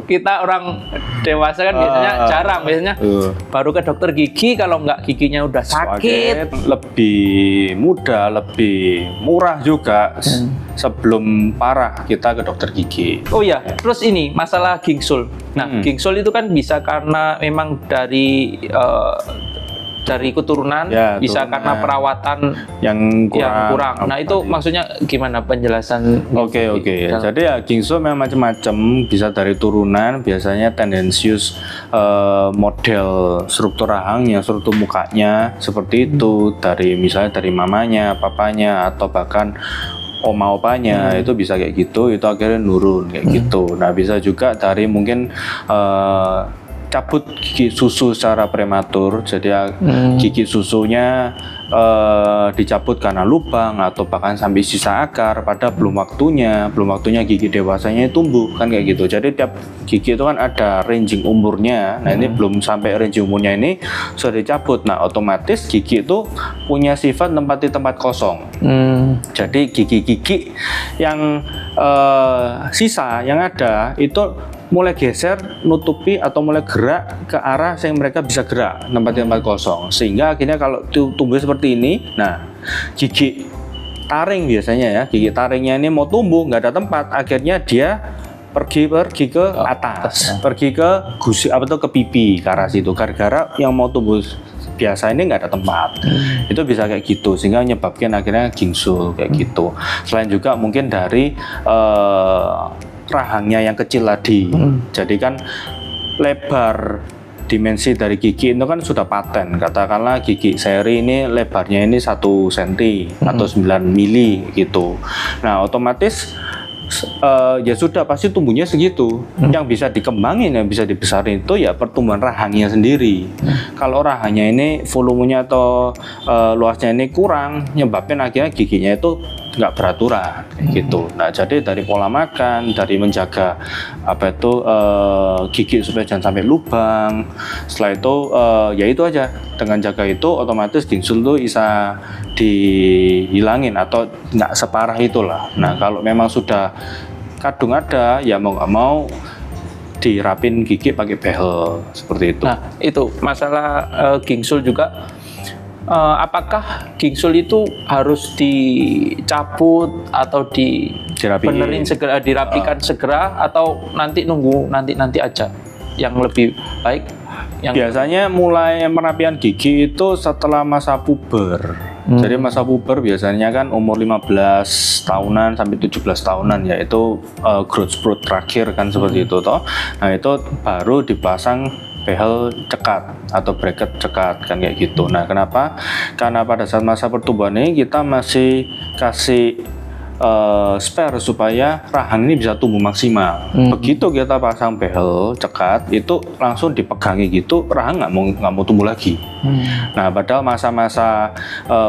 kita orang dewasa kan biasanya jarang, biasanya baru ke dokter gigi kalau nggak giginya udah sakit. Lebih mudah, lebih murah juga sebelum parah kita ke dokter gigi. Oh ya, terus ini masalah gingsul. Nah, gingsul itu kan bisa karena memang dari keturunan, ya, bisa turunan karena perawatan yang kurang. Nah, itu maksudnya gimana penjelasan? Oke. Jadi ya gingsul memang macam-macam, bisa dari turunan, biasanya tendensius model struktur rahangnya, struktur mukanya seperti itu, misalnya dari mamanya, papanya, atau bahkan oma-opanya itu bisa kayak gitu, itu akhirnya nurun kayak gitu. Nah, bisa juga dari mungkin cabut gigi susu secara prematur, jadi gigi susunya dicabut karena lubang atau bahkan sampai sisa akar, pada belum waktunya gigi dewasanya tumbuh kan kayak gitu. Jadi tiap gigi itu kan ada ranging umurnya. Nah, ini belum sampai ranging umurnya ini sudah dicabut. Nah, otomatis gigi itu punya sifat tempat di tempat kosong. Jadi gigi-gigi yang sisa yang ada itu mulai geser, nutupi atau mulai gerak ke arah yang mereka bisa gerak, tempat-tempat kosong, sehingga akhirnya kalau tumbuh seperti ini, nah gigi taring biasanya ya, gigi taringnya ini mau tumbuh nggak ada tempat, akhirnya dia pergi ke atas, pergi ke gusi ke pipi, ke arah situ, gara-gara yang mau tumbuh biasa ini nggak ada tempat. Itu bisa kayak gitu, sehingga menyebabkan akhirnya gingsul kayak gitu. Selain juga mungkin dari rahangnya yang kecil tadi. Jadi kan lebar dimensi dari gigi itu kan sudah paten. Katakanlah gigi seri ini lebarnya ini 1 cm atau 9 mili gitu. Nah, otomatis ya sudah pasti tumbuhnya segitu. Yang bisa dikembangin, yang bisa dibesarin itu ya pertumbuhan rahangnya sendiri. Kalau rahangnya ini volumenya atau luasnya ini kurang, nyebabin akhirnya giginya itu nggak beraturan gitu. Nah, jadi dari pola makan, dari menjaga gigi supaya jangan sampai lubang. Setelah itu ya itu aja, dengan jaga itu otomatis gingsul tuh bisa dihilangin atau nggak separah itulah. Nah, kalau memang sudah kadung ada, ya mau nggak mau dirapin gigi pakai behel seperti itu. Nah, itu masalah gingsul juga. Apakah gingsul itu harus dicabut atau dirapikan segera, atau nanti nunggu nanti aja yang lebih baik? Biasanya mulai perapian gigi itu setelah masa puber. Jadi masa puber biasanya kan umur 15 tahunan sampai 17 tahunan, yaitu growth spurt terakhir kan seperti itu toh. Nah, itu baru dipasang behel cekat atau bracket cekat kan kayak gitu. Nah, kenapa? Karena pada saat masa pertumbuhan ini kita masih kasih spare supaya rahang ini bisa tumbuh maksimal. Begitu kita pasang behel cekat, itu langsung dipegangi gitu, rahang nggak mau tumbuh lagi. Nah, padahal masa-masa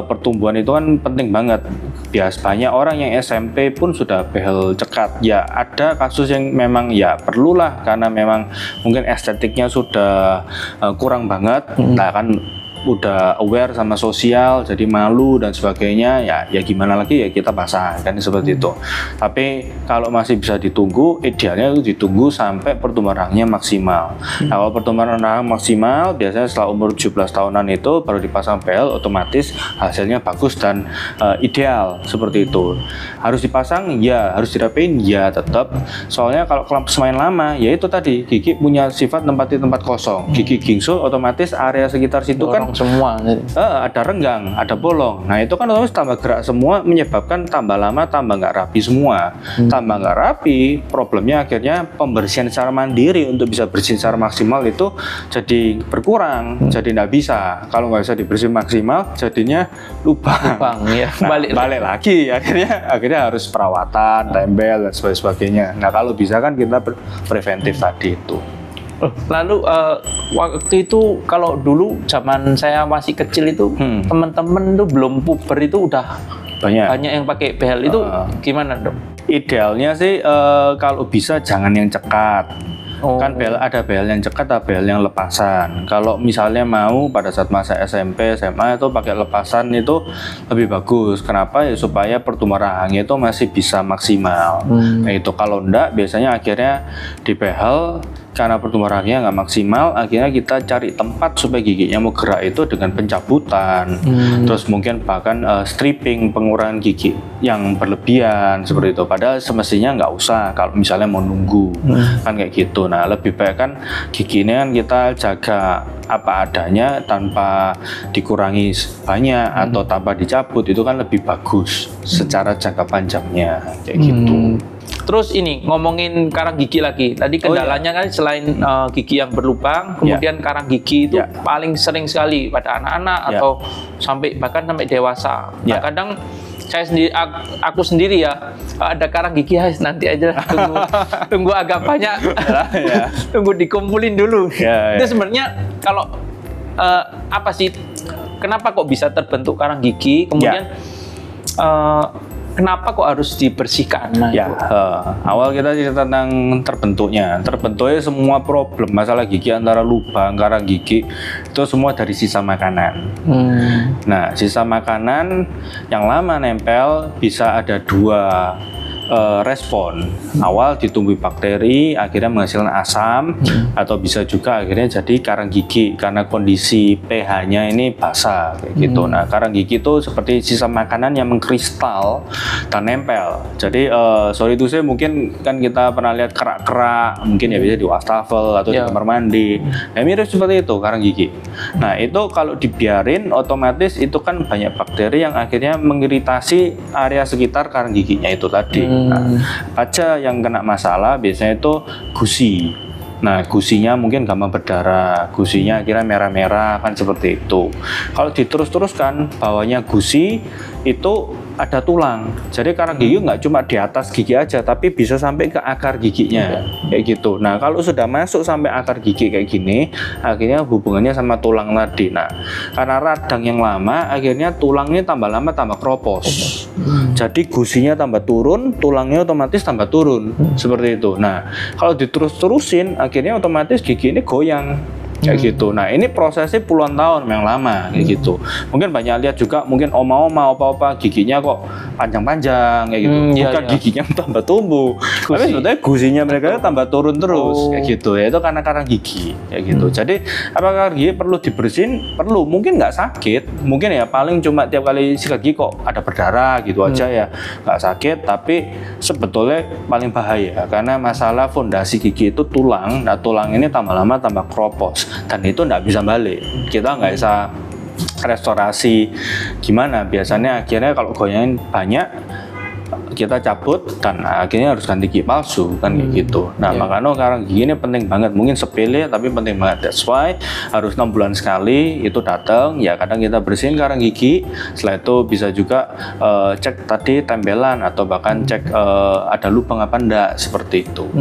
pertumbuhan itu kan penting banget. Banyak orang yang SMP pun sudah behel cekat. Ya, ada kasus yang memang ya perlulah karena memang mungkin estetiknya sudah kurang banget. Nah, kan udah aware sama sosial, jadi malu dan sebagainya, ya gimana lagi, ya kita pasang kan seperti itu. Tapi kalau masih bisa ditunggu, idealnya itu ditunggu sampai pertumbuhan rahangnya maksimal. Nah, kalau pertumbuhan rahang maksimal biasanya setelah umur 17 tahunan itu baru dipasang behel, otomatis hasilnya bagus dan ideal seperti itu. Harus dipasang, ya harus dirapin, ya tetap. Soalnya kalau semakin lama, ya itu tadi, gigi punya sifat tempat kosong. Gigi gingsul otomatis area sekitar situ kan semua ada renggang, ada bolong. Nah, itu kan otomatis tambah gerak semua, menyebabkan tambah lama tambah nggak rapi semua. Tambah nggak rapi, problemnya akhirnya pembersihan secara mandiri untuk bisa bersih secara maksimal itu jadi berkurang, jadi nggak bisa. Kalau nggak bisa dibersih maksimal, jadinya lubang ya. Nah, balik lagi akhirnya harus perawatan, tempel dan sebagainya. Nah, kalau bisa kan kita preventif tadi itu. Lalu waktu itu kalau dulu zaman saya masih kecil itu teman-teman tuh belum puber itu udah banyak yang pakai behel itu, gimana dok? Idealnya sih kalau bisa jangan yang cekat. Kan ada behel yang cekat, ada behel yang lepasan. Kalau misalnya mau pada saat masa SMP, SMA itu pakai lepasan itu lebih bagus. Kenapa? Ya supaya pertumbuhan rahangnya itu masih bisa maksimal. Nah itu kalau enggak, biasanya akhirnya di behel karena pertumbuhan rahangnya nggak maksimal, akhirnya kita cari tempat supaya giginya mau gerak itu dengan pencabutan, terus mungkin bahkan stripping, pengurangan gigi yang berlebihan seperti itu. Padahal semestinya nggak usah kalau misalnya mau nunggu kan kayak gitu. Nah lebih baik kan gigi ini kan kita jaga apa adanya tanpa dikurangi banyak atau tanpa dicabut, itu kan lebih bagus secara jangka panjangnya kayak gitu. Terus ini ngomongin karang gigi lagi. Tadi kendalanya kan selain gigi yang berlubang, kemudian karang gigi itu paling sering sekali pada anak-anak atau bahkan sampai dewasa. Nah, kadang saya sendiri, aku sendiri ya ada karang gigi, nanti aja tunggu agak banyak, tunggu dikumpulin dulu. Itu sebenarnya kalau apa sih? Kenapa kok bisa terbentuk karang gigi? Kemudian kenapa kok harus dibersihkan? Nah, awal kita cerita tentang terbentuknya semua problem masalah gigi antara lubang, karang gigi itu semua dari sisa makanan. Nah, sisa makanan yang lama nempel bisa ada dua respon. Awal ditumbuhi bakteri, akhirnya menghasilkan asam, atau bisa juga akhirnya jadi karang gigi karena kondisi pH-nya ini basah kayak gitu. Nah, karang gigi itu seperti sisa makanan yang mengkristal dan nempel. Jadi sorry itu saya mungkin kan kita pernah lihat kerak-kerak, mungkin ya bisa di wastafel atau di kamar mandi. Nah, mirip seperti itu karang gigi. Nah, itu kalau dibiarin otomatis itu kan banyak bakteri yang akhirnya mengiritasi area sekitar karang giginya itu tadi. Nah, baca yang kena masalah biasanya itu gusi. Nah, gusinya mungkin gampang berdarah, gusinya akhirnya merah-merah kan seperti itu. Kalau diterus-teruskan bawahnya gusi itu ada tulang. Jadi karang gigi nggak cuma di atas gigi aja, tapi bisa sampai ke akar giginya kayak gitu. Nah, kalau sudah masuk sampai akar gigi kayak gini, akhirnya hubungannya sama tulang tadi. Nah, karena radang yang lama, akhirnya tulangnya tambah lama tambah kropos. Jadi gusinya tambah turun, tulangnya otomatis tambah turun seperti itu. Nah, kalau diterus-terusin, akhirnya otomatis gigi ini goyang. Kayak gitu. Nah, ini prosesnya puluhan tahun yang lama kayak gitu. Mungkin banyak lihat juga, mungkin oma-oma, opa-opa giginya kok panjang-panjang kayak gitu. Bukan giginya tambah tumbuh, tapi sebetulnya gusinya mereka tambah turun terus kayak gitu. Ya itu karena karang gigi kayak gitu. Jadi apakah karang gigi perlu dibersihin? Perlu. Mungkin nggak sakit, mungkin ya paling cuma tiap kali sikat gigi kok ada berdarah gitu aja ya, nggak sakit. Tapi sebetulnya paling bahaya karena masalah fondasi gigi itu tulang. Nah, tulang ini tambah lama tambah kropos. Dan itu nggak bisa balik, kita nggak bisa restorasi gimana. Biasanya akhirnya kalau goyangin banyak kita cabut dan akhirnya harus ganti gigi palsu kan kayak gitu. Nah, makanya karang gigi ini penting banget, mungkin sepele tapi penting banget. That's why harus 6 bulan sekali itu datang ya, kadang kita bersihin karang gigi. Setelah itu bisa juga cek tadi tempelan atau bahkan cek ada lubang apa enggak seperti itu.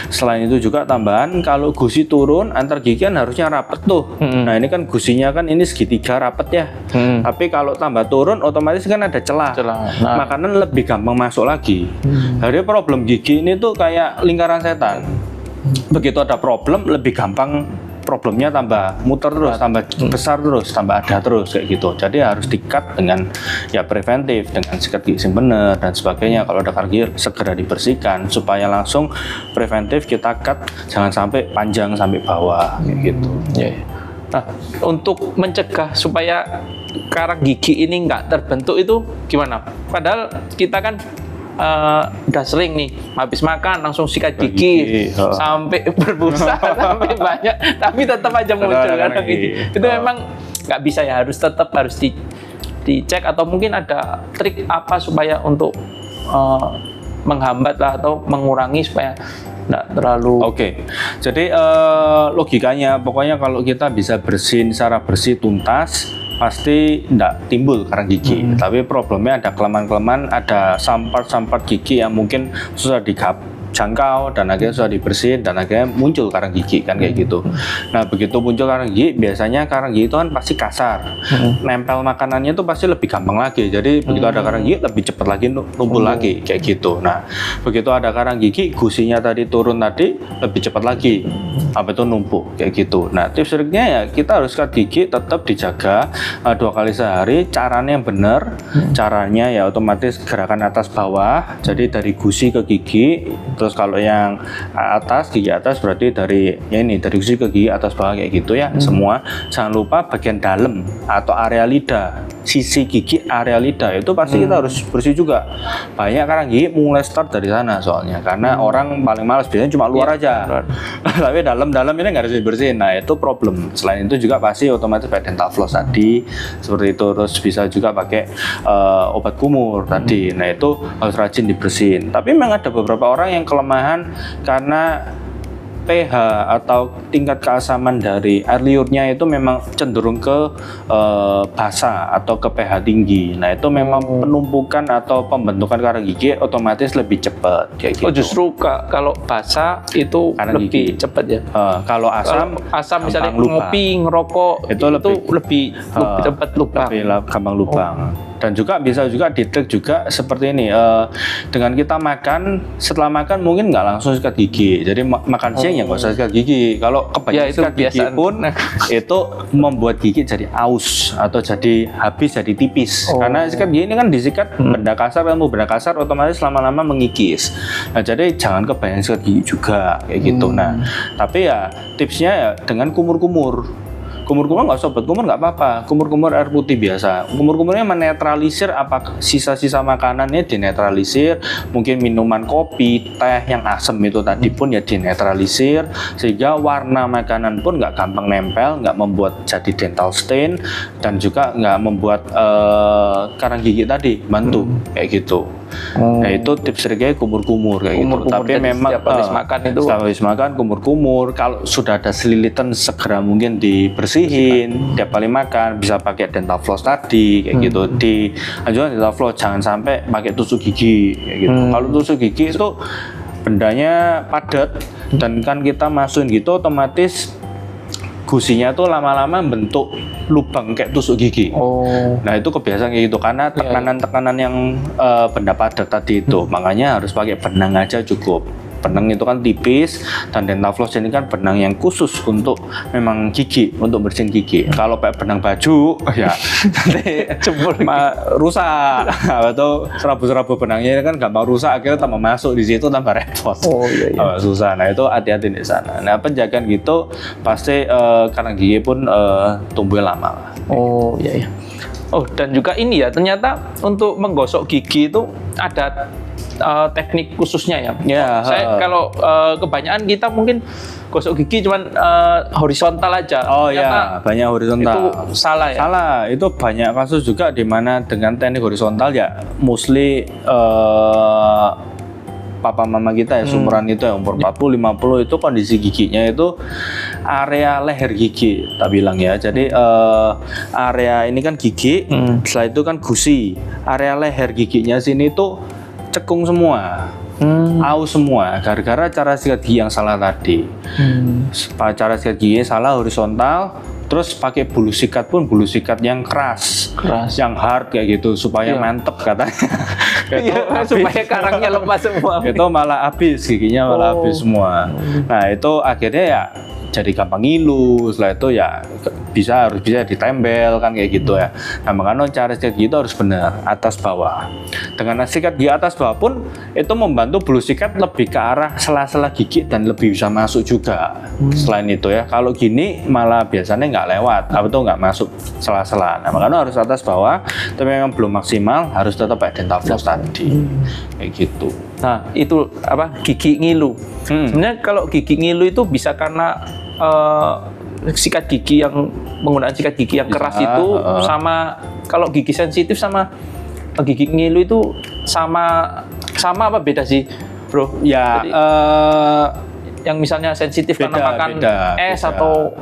Selain itu juga tambahan, kalau gusi turun antar gigi kan harusnya rapet tuh. Nah, ini kan gusinya kan ini segitiga rapet ya. Tapi kalau tambah turun otomatis kan ada celah. Nah, makanan lebih gampang masuk lagi. Jadi problem gigi ini tuh kayak lingkaran setan. Begitu ada problem, lebih gampang problemnya tambah muter terus, tambah besar terus, tambah ada terus kayak gitu. Jadi harus di-cut dengan ya preventif, dengan sikat gigi yang benar dan sebagainya. Kalau ada karang gigi segera dibersihkan supaya langsung preventif kita cut, jangan sampai panjang sampai bawah kayak gitu. Nah, untuk mencegah supaya karang gigi ini nggak terbentuk itu gimana? Padahal kita kan udah sering nih habis makan langsung sikat gigi sampai berbusa sampai banyak, tapi tetap aja muncul karang gigi. Itu memang nggak bisa ya, tetap harus dicek, atau mungkin ada trik apa supaya untuk menghambat lah atau mengurangi supaya nggak terlalu. Jadi logikanya pokoknya kalau kita bisa bersihin secara bersih tuntas pasti nggak timbul karang gigi. Tapi problemnya ada kelemahan-kelemahan, ada sampar-sampar gigi yang mungkin susah jangkau dan akhirnya sudah dibersihin dan akhirnya muncul karang gigi kan kayak gitu. Nah begitu muncul karang gigi, biasanya karang gigi itu kan pasti kasar, nempel makanannya itu pasti lebih gampang lagi. Jadi begitu ada karang gigi lebih cepat lagi numpul lagi kayak gitu. Nah begitu ada karang gigi, gusinya tadi turun tadi lebih cepat lagi apa itu numpuk kayak gitu. Nah tips triknya ya kita harus sikat gigi tetap dijaga 2 kali sehari. Caranya yang benar, caranya ya otomatis gerakan atas bawah. Jadi dari gusi ke gigi. Terus kalau yang atas, gigi atas berarti dari gusi ke gigi atas bawah kayak gitu ya semua. Jangan lupa bagian dalam atau area lidah, sisi gigi area lidah itu pasti kita harus bersih juga. Banyak karang gigi mulai start dari sana soalnya, karena orang paling malas biasanya cuma luar aja. Tapi dalam ini nggak harus dibersihin. Nah itu problem. Selain itu juga pasti otomatis pakai dental floss tadi seperti itu. Terus bisa juga pakai obat kumur tadi. Nah itu harus rajin dibersihin. Tapi memang ada beberapa orang yang kelemahan karena pH atau tingkat keasaman dari air liurnya itu memang cenderung ke basah atau ke pH tinggi. Nah itu memang penumpukan atau pembentukan karang gigi otomatis lebih cepat kayak gitu. Oh justru kalau basah itu Karang lebih gigi. cepat ya. Kalau asam Misalnya gampang lubang. ngopi, ngerokok Itu lebih cepat lubang. Gampang lubang. Dan juga bisa juga ditrik juga seperti ini, dengan kita makan, setelah makan mungkin nggak langsung sikat gigi. Jadi makan siang ya nggak usah sikat gigi. Kalau kebanyakan sikat gigi pun itu membuat gigi jadi aus atau jadi habis, jadi tipis. Karena sikat gigi ini kan disikat benda kasar, benda kasar otomatis lama-lama mengikis. Nah jadi jangan kebanyakan sikat gigi juga kayak gitu. Nah tapi ya tipsnya ya dengan kumur-kumur. Kumur-kumur nggak usah obat kumur nggak apa-apa, kumur-kumur air putih biasa. Kumur-kumurnya menetralisir apa sisa-sisa makanannya dinetralisir, mungkin minuman kopi, teh yang asam itu tadi pun ya dinetralisir, sehingga warna makanan pun nggak gampang nempel, nggak membuat jadi dental stain, dan juga nggak membuat karang gigi tadi bantu kayak gitu. Nah itu tips triknya kumur-kumur kayak gitu. Tapi memang habis makan itu habis makan kumur-kumur. Kalau sudah ada selilitan segera mungkin dibersihin. Tiap kali makan bisa pakai dental floss tadi kayak gitu. Dianjurkan dental floss, jangan sampai pakai tusuk gigi kayak gitu. Kalau tusuk gigi itu bendanya padat dan kan kita masukin gitu otomatis gusinya tuh lama-lama bentuk lubang kayak tusuk gigi. Nah itu kebiasaan kayak gitu karena tekanan-tekanan yang benda padat tadi itu. Makanya harus pakai benang aja cukup. Benang itu kan tipis dan dental floss ini kan benang yang khusus untuk memang gigi, untuk bersihin gigi. Kalau pakai benang baju ya nanti rusak atau serabu-serabu benangnya kan gampang rusak, akhirnya tambah masuk di situ tambah repot. Susah. Nah itu hati-hati di sana. Nah penjagaan gitu pasti karang gigi pun tumbuh lama. Oh dan juga ini ya ternyata untuk menggosok gigi itu ada teknik khususnya ya. Saya kalau kebanyakan kita mungkin gosok gigi cuman horizontal aja. Banyak horizontal. Itu salah ya. Salah. Itu banyak kasus juga di mana dengan teknik horizontal ya mostly papa mama kita ya seumuran itu ya umur 40-50 itu kondisi giginya itu area leher gigi tak bilang ya. Jadi area ini kan gigi, setelah itu kan gusi. Area leher giginya sini tuh cekung semua, aus semua, gara-gara cara sikat gigi yang salah tadi. Cara sikat gigi salah horizontal, terus pakai bulu sikat pun bulu sikat yang keras, yang hard kayak gitu supaya mantep katanya. Supaya karangnya lepas semua. Itu malah habis giginya, malah habis semua. Nah itu akhirnya ya jadi gampang ngilu. Setelah itu ya harus bisa ditempel kan kayak gitu ya. Nah makanya cara sikat gigi itu harus benar atas bawah. Dengan sikat gigi atas bawah pun itu membantu bulu sikat lebih ke arah sela-sela gigi dan lebih bisa masuk juga. Selain itu ya, kalau gini malah biasanya nggak lewat, nggak masuk sela-sela. Nah makanya harus atas bawah. Tapi memang belum maksimal, harus tetap pakai dental floss tadi. Kayak gitu. Nah itu gigi ngilu. Sebenarnya kalau gigi ngilu itu bisa karena sikat gigi yang menggunakan sikat gigi yang keras itu sama kalau gigi sensitif sama gigi ngilu itu sama apa beda sih, bro? Ya yang misalnya sensitif karena makan es atau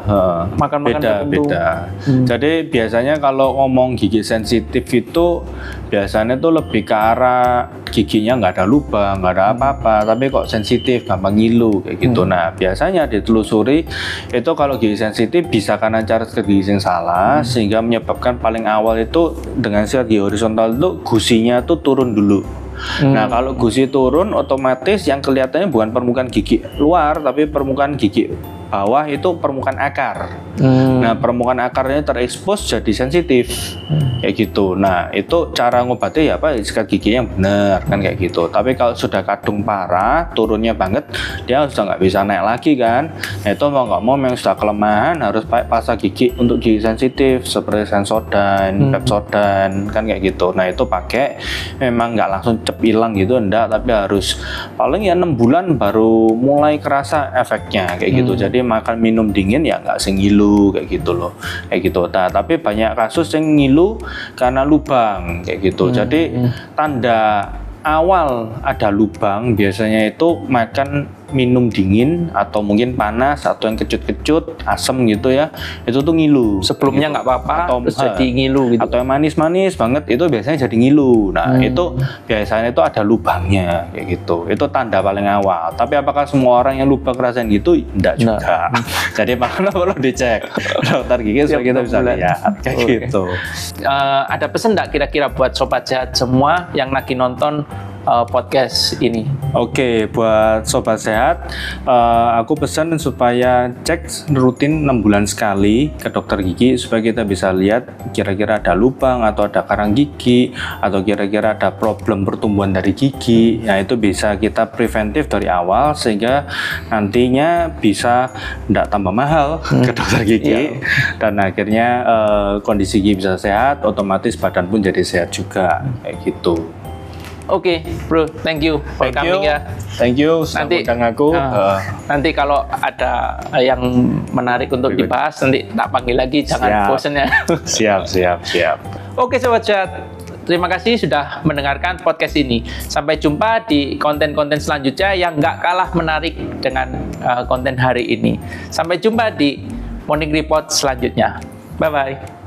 makan-makan tertentu? Beda. Jadi biasanya kalau ngomong gigi sensitif itu biasanya tuh lebih ke arah giginya nggak ada lubang, nggak ada apa-apa, tapi kok sensitif, gampang ngilu kayak gitu. Nah biasanya ditelusuri itu kalau gigi sensitif bisa karena cara sikat gigi yang salah, sehingga menyebabkan paling awal itu dengan sikat gigi horizontal itu gusinya tuh turun dulu. Nah kalau gusi turun, otomatis yang kelihatannya bukan permukaan gigi luar, tapi permukaan gigi bawah itu permukaan akar. Nah permukaan akarnya terekspos jadi sensitif kayak gitu. Nah itu cara ngobatnya ya apa, sikat gigi yang benar kan kayak gitu. Tapi kalau sudah kadung parah, turunnya banget, dia sudah nggak bisa naik lagi kan. Nah itu mau nggak mau yang sudah kelemahan harus pakai pasta gigi untuk gigi sensitif seperti Sensodyne, Pepsodent kan kayak gitu. Nah itu pakai memang nggak langsung cep hilang gitu enggak, tapi harus paling ya 6 bulan baru mulai kerasa efeknya kayak gitu. Jadi makan minum dingin ya nggak sengilu kayak gitu loh, kayak gitu. Nah tapi banyak kasus yang ngilu karena lubang kayak gitu. Jadi tanda awal ada lubang biasanya itu makan minum dingin atau mungkin panas atau yang kecut-kecut asem gitu ya, itu tuh ngilu. Sebelumnya nggak apa-apa atau terus jadi ngilu gitu. Atau yang manis-manis banget itu biasanya jadi ngilu. Nah itu biasanya itu ada lubangnya kayak gitu. Itu tanda paling awal. Tapi apakah semua orang yang lubang ngerasain gitu? Enggak juga. Jadi makanya perlu dicek dokter gigi supaya kita bisa lihat kayak gitu. Ada pesan nggak kira-kira buat sobat sehat semua yang lagi nonton podcast ini? Oke, buat sobat sehat, aku pesan supaya cek rutin 6 bulan sekali ke dokter gigi supaya kita bisa lihat kira-kira ada lubang atau ada karang gigi atau kira-kira ada problem pertumbuhan dari gigi. Nah itu bisa kita preventif dari awal sehingga nantinya bisa tidak tambah mahal ke dokter gigi dan akhirnya kondisi gigi bisa sehat, otomatis badan pun jadi sehat juga kayak gitu. Oke, bro, thank you for coming ya. Thank you sudah undang aku. Nanti kalau ada yang menarik untuk dibahas, nanti tak panggil lagi, jangan bosan ya. Siap. Oke, sobat sehat. Terima kasih sudah mendengarkan podcast ini. Sampai jumpa di konten-konten selanjutnya yang nggak kalah menarik dengan konten hari ini. Sampai jumpa di Morning Report selanjutnya. Bye-bye.